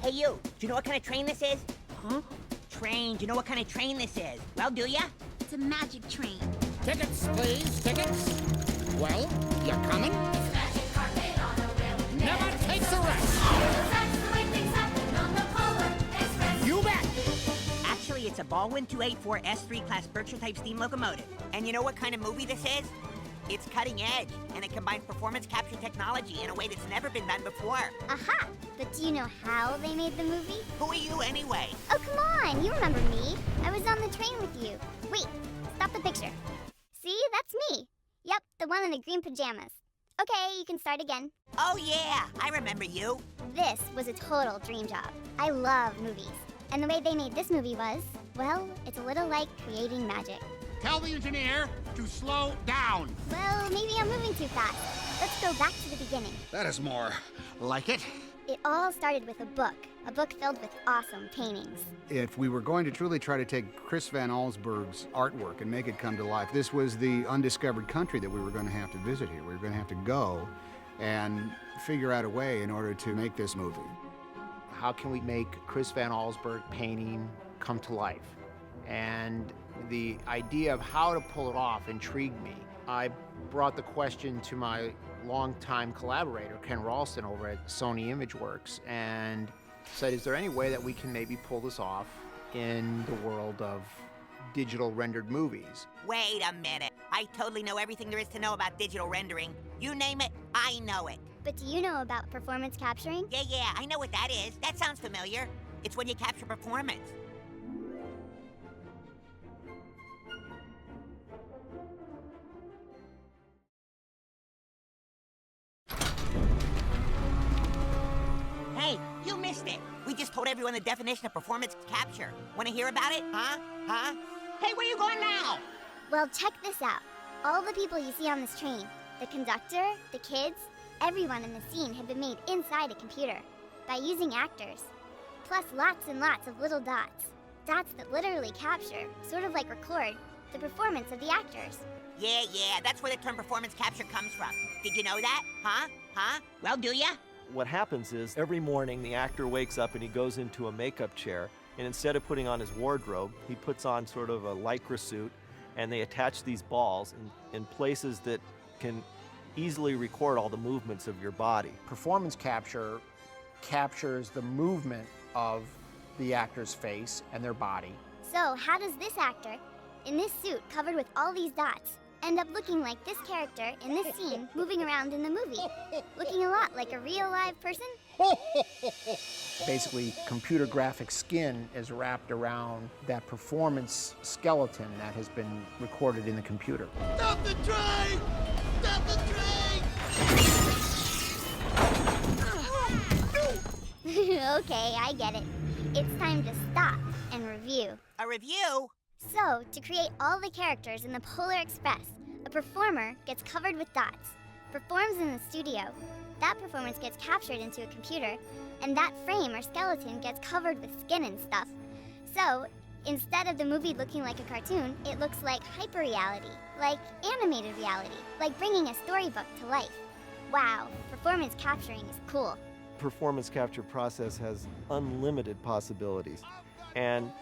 Hey, you. Do you know what kind of train this is? Huh? Train. Do you know what kind of train this is? Well, do ya? It's a magic train. Tickets, please, tickets. Well, you coming? It's magic carpet on a wheel. Never takes a rest. That's the way things happen on the Polar Express. You bet. Actually, it's a Baldwin 284 S3 class Berkshire-type steam locomotive. And you know what kind of movie this is? It's cutting edge, and it combines performance capture technology in a way that's never been done before. Aha! But do you know how they made the movie? Who are you, anyway? Oh, come on! You remember me. I was on the train with you. Wait, stop the picture. See, that's me. Yep, the one in the green pajamas. Okay, you can start again. Oh, yeah, I remember you. This was a total dream job. I love movies. And the way they made this movie was, well, it's a little like creating magic. Tell the engineer to slow down. Well, maybe I'm moving too fast. Let's go back to the beginning. That is more like it. It all started with a book filled with awesome paintings. If we were going to truly try to take Chris Van Allsburg's artwork and make it come to life, this was the undiscovered country that we were going to have to visit here. We were going to have to go and figure out a way in order to make this movie. How can we make Chris Van Allsburg painting come to life? And the idea of how to pull it off intrigued me. I brought the question to my longtime collaborator, Ken Ralston, over at Sony Imageworks, and said, is there any way that we can maybe pull this off in the world of digital rendered movies? Wait a minute. I totally know everything there is to know about digital rendering. You name it, I know it. But do you know about performance capturing? Yeah, I know what that is. That sounds familiar. It's when you capture performance. Hey, you missed it. We just told everyone the definition of performance capture. Want to hear about it? Huh? Hey, where you going now? Well, check this out. All the people you see on this train, the conductor, the kids, everyone in the scene had been made inside a computer by using actors. Plus lots and lots of little dots. Dots that literally capture, sort of like record, the performance of the actors. Yeah, that's where the term performance capture comes from. Did you know that? Huh? Well, do ya? What happens is every morning the actor wakes up and he goes into a makeup chair, and instead of putting on his wardrobe, he puts on sort of a Lycra suit, and they attach these balls in places that can easily record all the movements of your body. Performance capture captures the movement of the actor's face and their body. So how does this actor, in this suit covered with all these dots, end up looking like this character in this scene moving around in the movie? Looking a lot like a real live person? Basically, computer graphic skin is wrapped around that performance skeleton that has been recorded in the computer. Stop the train! Stop the train! Okay, I get it. It's time to stop and review. A review? So, to create all the characters in the Polar Express, a performer gets covered with dots, performs in the studio, that performance gets captured into a computer, and that frame or skeleton gets covered with skin and stuff. So, instead of the movie looking like a cartoon, it looks like hyperreality, like animated reality, like bringing a storybook to life. Wow, performance capturing is cool. Performance capture process has unlimited possibilities, and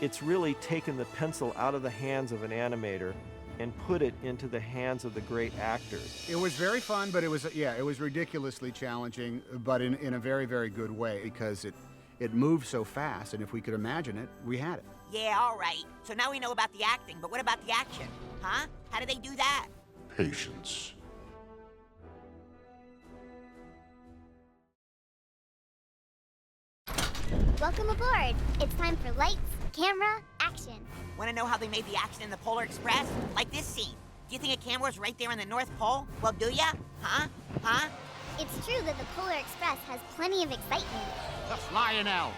it's really taken the pencil out of the hands of an animator and put it into the hands of the great actors. It was very fun, but it was ridiculously challenging, but in a very, very good way, because it moved so fast, and if we could imagine it, we had it. Yeah, all right. So now we know about the acting, but what about the action? Huh? How do they do that? Patience. Welcome aboard. It's time for lights, camera, action. Want to know how they made the action in the Polar Express? Like this scene. Do you think a camera's right there in the North Pole? Well, do ya? Huh? It's true that the Polar Express has plenty of excitement. The Flying Elves.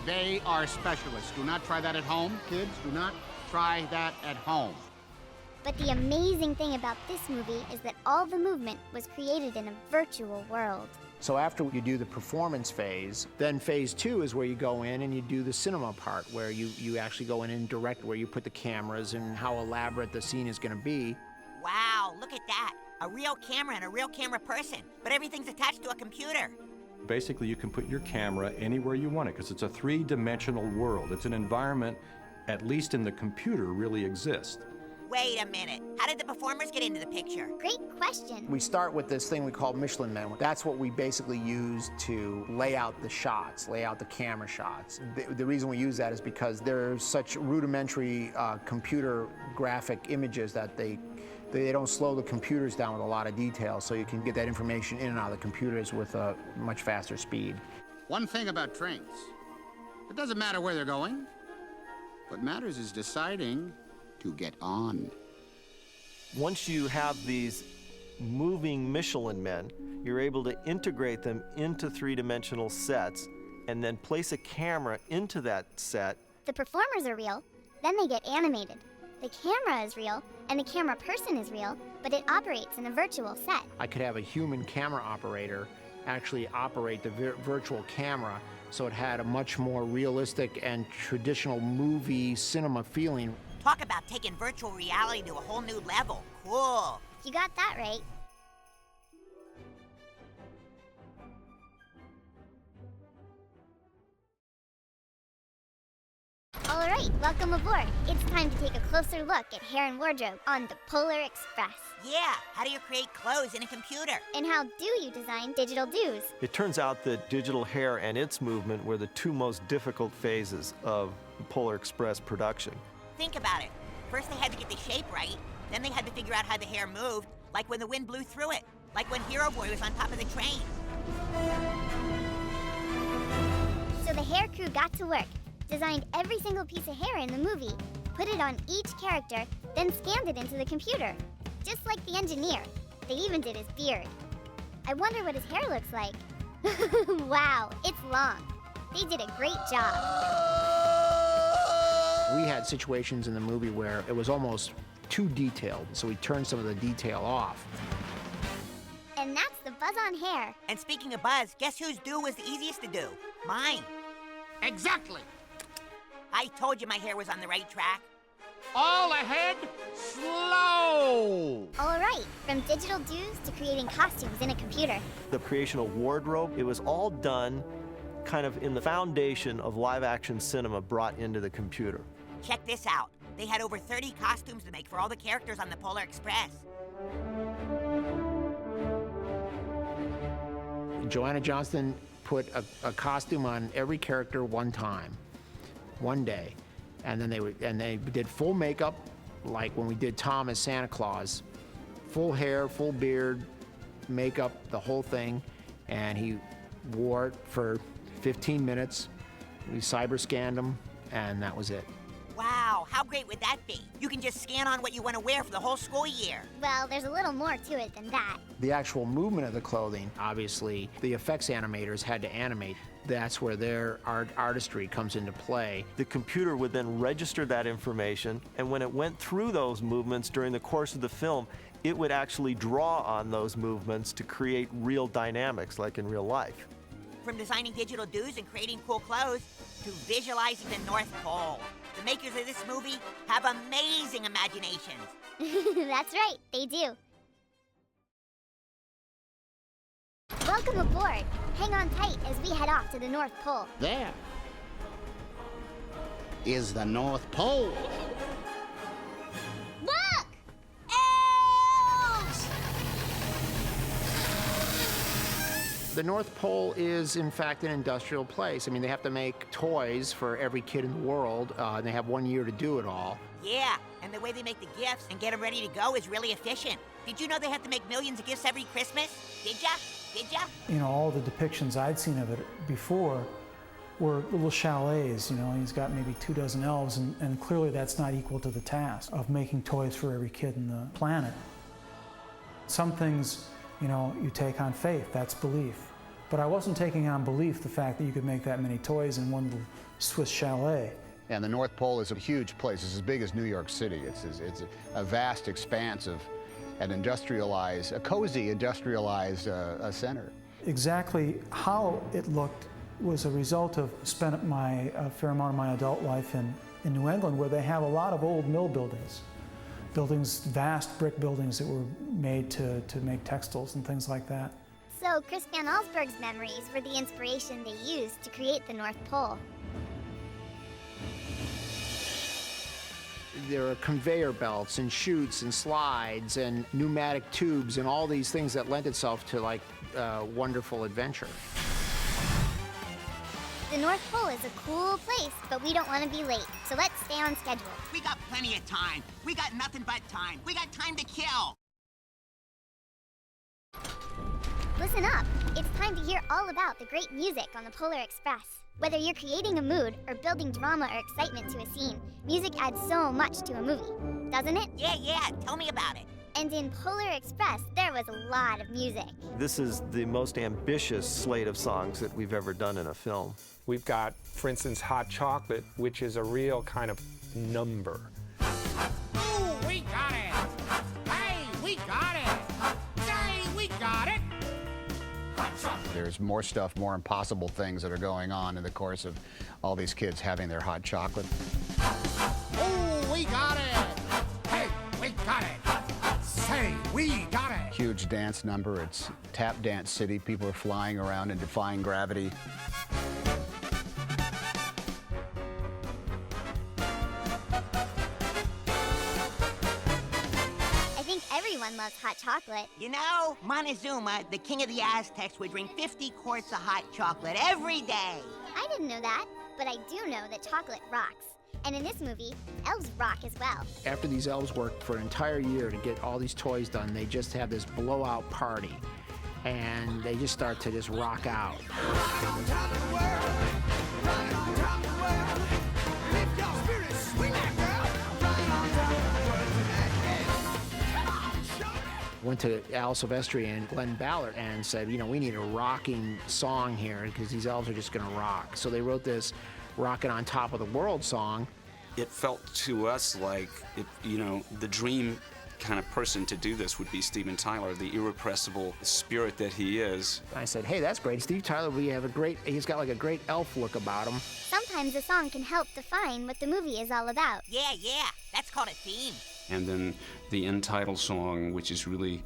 They are specialists. Do not try that at home, kids. Do not try that at home. But the amazing thing about this movie is that all the movement was created in a virtual world. So after you do the performance phase, then phase 2 is where you go in and you do the cinema part, where you actually go in and direct where you put the cameras and how elaborate the scene is going to be. Wow, look at that. A real camera and a real camera person, but everything's attached to a computer. Basically, you can put your camera anywhere you want it because it's a three-dimensional world. It's an environment, at least in the computer, really exists. Wait a minute. How did the performers get into the picture? Great question. We start with this thing we call Michelin Men. That's what we basically use to lay out the shots, lay out the camera shots. The reason we use that is because they're such rudimentary computer graphic images that they don't slow the computers down with a lot of detail, so you can get that information in and out of the computers with a much faster speed. One thing about trains, it doesn't matter where they're going. What matters is deciding to get on. Once you have these moving Michelin Men, you're able to integrate them into three-dimensional sets and then place a camera into that set. The performers are real, then they get animated. The camera is real, and the camera person is real, but it operates in a virtual set. I could have a human camera operator actually operate the virtual camera, so it had a much more realistic and traditional movie cinema feeling. Talk about taking virtual reality to a whole new level. Cool. You got that right. All right, welcome aboard. It's time to take a closer look at hair and wardrobe on the Polar Express. Yeah, how do you create clothes in a computer? And how do you design digital doos? It turns out that digital hair and its movement were the two most difficult phases of Polar Express production. Think about it. First they had to get the shape right, then they had to figure out how the hair moved, like when the wind blew through it, like when Hero Boy was on top of the train. So the hair crew got to work, designed every single piece of hair in the movie, put it on each character, then scanned it into the computer. Just like the engineer. They even did his beard. I wonder what his hair looks like. Wow, it's long. They did a great job. We had situations in the movie where it was almost too detailed, so we turned some of the detail off. And that's the buzz on hair. And speaking of buzz, guess whose do was the easiest to do? Mine. Exactly. I told you my hair was on the right track. All ahead, slow. All right, from digital doos to creating costumes in a computer. The creation of wardrobe, it was all done kind of in the foundation of live-action cinema brought into the computer. Check this out. They had over 30 costumes to make for all the characters on the Polar Express. Joanna Johnston put a costume on every character one time, one day, and then they did full makeup, like when we did Tom as Santa Claus, full hair, full beard, makeup, the whole thing, and he wore it for 15 minutes. We cyber scanned him, and that was it. Wow, how great would that be? You can just scan on what you want to wear for the whole school year. Well, there's a little more to it than that. The actual movement of the clothing, obviously, the effects animators had to animate. That's where their artistry comes into play. The computer would then register that information, and when it went through those movements during the course of the film, it would actually draw on those movements to create real dynamics, like in real life. From designing digital doos and creating cool clothes to visualizing the North Pole. The makers of this movie have amazing imaginations. That's right, they do. Welcome aboard. Hang on tight as we head off to the North Pole. There is the North Pole. Look! Elves! The North Pole is, in fact, an industrial place. I mean, they have to make toys for every kid in the world, and they have 1 year to do it all. Yeah, and the way they make the gifts and get them ready to go is really efficient. Did you know they have to make millions of gifts every Christmas? Did ya? Did ya? You know, all the depictions I'd seen of it before were little chalets. You know, he's got maybe 24 elves, and clearly that's not equal to the task of making toys for every kid in the planet. Some things, you know, you take on faith, that's belief. But I wasn't taking on belief the fact that you could make that many toys in one little Swiss chalet. And the North Pole is a huge place. It's as big as New York City. It's a vast expanse of an industrialized, a cozy industrialized center. Exactly how it looked was a result of spending a fair amount of my adult life in New England, where they have a lot of old mill buildings. Vast brick buildings that were made to make textiles and things like that. So Chris Van Allsburg's memories were the inspiration they used to create the North Pole. There are conveyor belts and chutes and slides and pneumatic tubes and all these things that lend itself to like wonderful adventure. The North Pole is a cool place, but we don't want to be late, so let's stay on schedule. We got plenty of time. We got nothing but time. We got time to kill. Listen up. It's time to hear all about the great music on the Polar Express. Whether you're creating a mood or building drama or excitement to a scene, music adds so much to a movie, doesn't it? Yeah, tell me about it. And in Polar Express, there was a lot of music. This is the most ambitious slate of songs that we've ever done in a film. We've got, for instance, Hot Chocolate, which is a real kind of number. Ooh, we got it! Hey, we got it! Say, we got it! There's more stuff, more impossible things that are going on in the course of all these kids having their hot chocolate. Ooh, we got it! Hey, we got it! Say, we got it! Huge dance number. It's Tap Dance City. People are flying around and defying gravity. Everyone loves hot chocolate. You know, Montezuma, the king of the Aztecs, would drink 50 quarts of hot chocolate every day. I didn't know that, but I do know that chocolate rocks. And in this movie, elves rock as well. After these elves worked for an entire year to get all these toys done, they just have this blowout party. And they just start to just rock out. Went to Al Silvestri and Glenn Ballard and said, you know, we need a rocking song here because these elves are just going to rock. So they wrote this Rockin' on Top of the World song. It felt to us like, the dream kind of person to do this would be Steven Tyler, the irrepressible spirit that he is. I said, hey, that's great. Steve Tyler, he's got like a great elf look about him. Sometimes a song can help define what the movie is all about. Yeah, that's called a theme. And then the end title song, which is really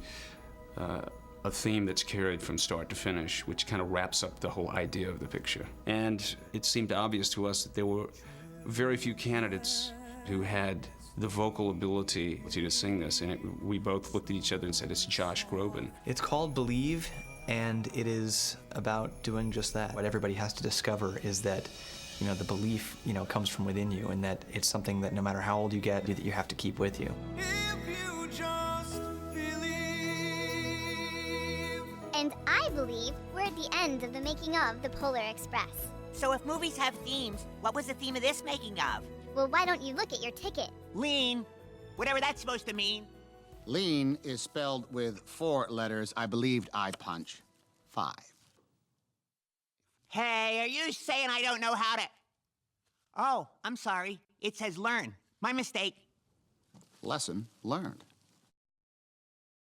a theme that's carried from start to finish, which kind of wraps up the whole idea of the picture. And it seemed obvious to us that there were very few candidates who had the vocal ability to sing this, and we both looked at each other and said, it's Josh Groban. It's called Believe, and it is about doing just that. What everybody has to discover is that the belief, comes from within you, and that it's something that no matter how old you get, that you have to keep with you. If you just believe. And I believe we're at the end of the making of the Polar Express. So if movies have themes, what was the theme of this making of? Well, why don't you look at your ticket? Lean. Whatever that's supposed to mean. Lean is spelled with 4 letters. I believed I punch 5. Hey, are you saying I don't know how to... Oh, I'm sorry. It says learn. My mistake. Lesson learned.